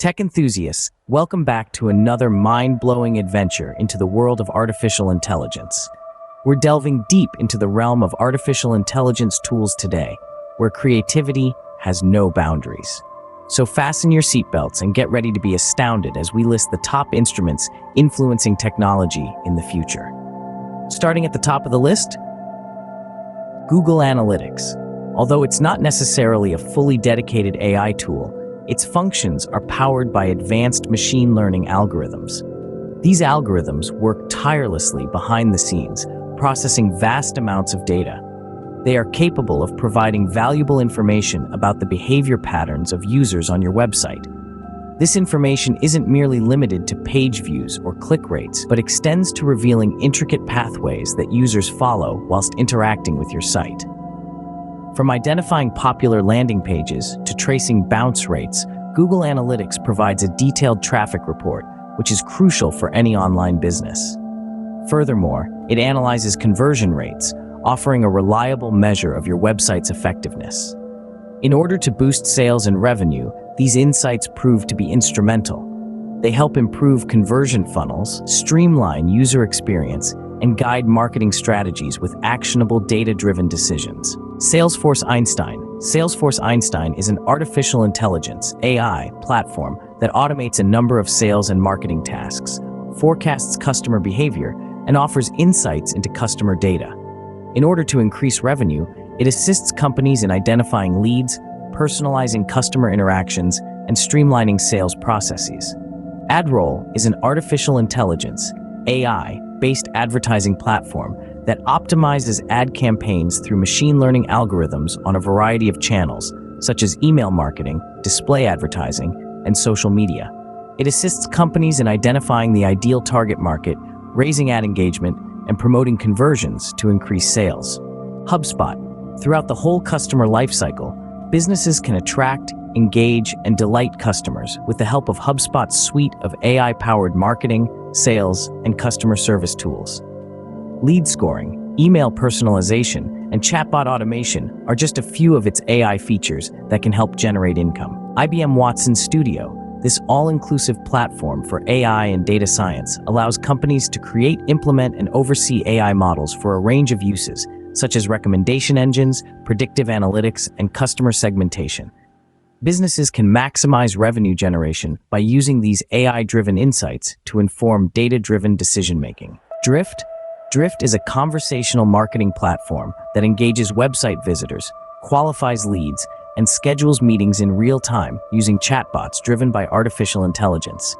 Tech enthusiasts, welcome back to another mind-blowing adventure into the world of artificial intelligence. We're delving deep into the realm of artificial intelligence tools today, where creativity has no boundaries. So fasten your seatbelts and get ready to be astounded as we list the top instruments influencing technology in the future. Starting at the top of the list, Google Analytics. Although it's not necessarily a fully dedicated AI tool, its functions are powered by advanced machine learning algorithms. These algorithms work tirelessly behind the scenes, processing vast amounts of data. They are capable of providing valuable information about the behavior patterns of users on your website. This information isn't merely limited to page views or click rates, but extends to revealing intricate pathways that users follow whilst interacting with your site. From identifying popular landing pages to tracing bounce rates, Google Analytics provides a detailed traffic report, which is crucial for any online business. Furthermore, it analyzes conversion rates, offering a reliable measure of your website's effectiveness. In order to boost sales and revenue, these insights prove to be instrumental. They help improve conversion funnels, streamline user experience, and guide marketing strategies with actionable data-driven decisions. Salesforce Einstein. Salesforce Einstein is an artificial intelligence (AI) platform that automates a number of sales and marketing tasks, forecasts customer behavior, and offers insights into customer data. In order to increase revenue, it assists companies in identifying leads, personalizing customer interactions, and streamlining sales processes. AdRoll is an artificial intelligence (AI)-based advertising platform that optimizes ad campaigns through machine learning algorithms on a variety of channels, such as email marketing, display advertising, and social media. It assists companies in identifying the ideal target market, raising ad engagement, and promoting conversions to increase sales. HubSpot. Throughout the whole customer lifecycle, businesses can attract, engage, and delight customers with the help of HubSpot's suite of AI-powered marketing, sales, and customer service tools. Lead scoring, email personalization, and chatbot automation are just a few of its AI features that can help generate income. IBM Watson Studio. This all-inclusive platform for AI and data science allows companies to create, implement, and oversee AI models for a range of uses, such as recommendation engines, predictive analytics, and customer segmentation. Businesses can maximize revenue generation by using these AI-driven insights to inform data-driven decision-making. Drift is a conversational marketing platform that engages website visitors, qualifies leads, and schedules meetings in real time using chatbots driven by artificial intelligence.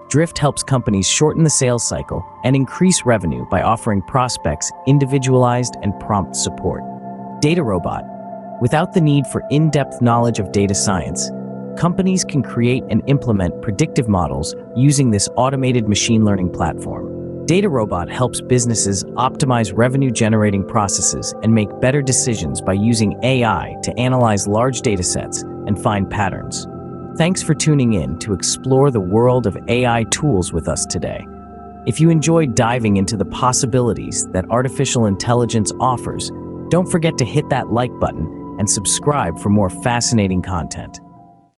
Drift helps companies shorten the sales cycle and increase revenue by offering prospects individualized and prompt support. DataRobot. Without the need for in-depth knowledge of data science, companies can create and implement predictive models using this automated machine learning platform. DataRobot helps businesses optimize revenue-generating processes and make better decisions by using AI to analyze large datasets and find patterns. Thanks for tuning in to explore the world of AI tools with us today. If you enjoyed diving into the possibilities that artificial intelligence offers, don't forget to hit that like button and subscribe for more fascinating content.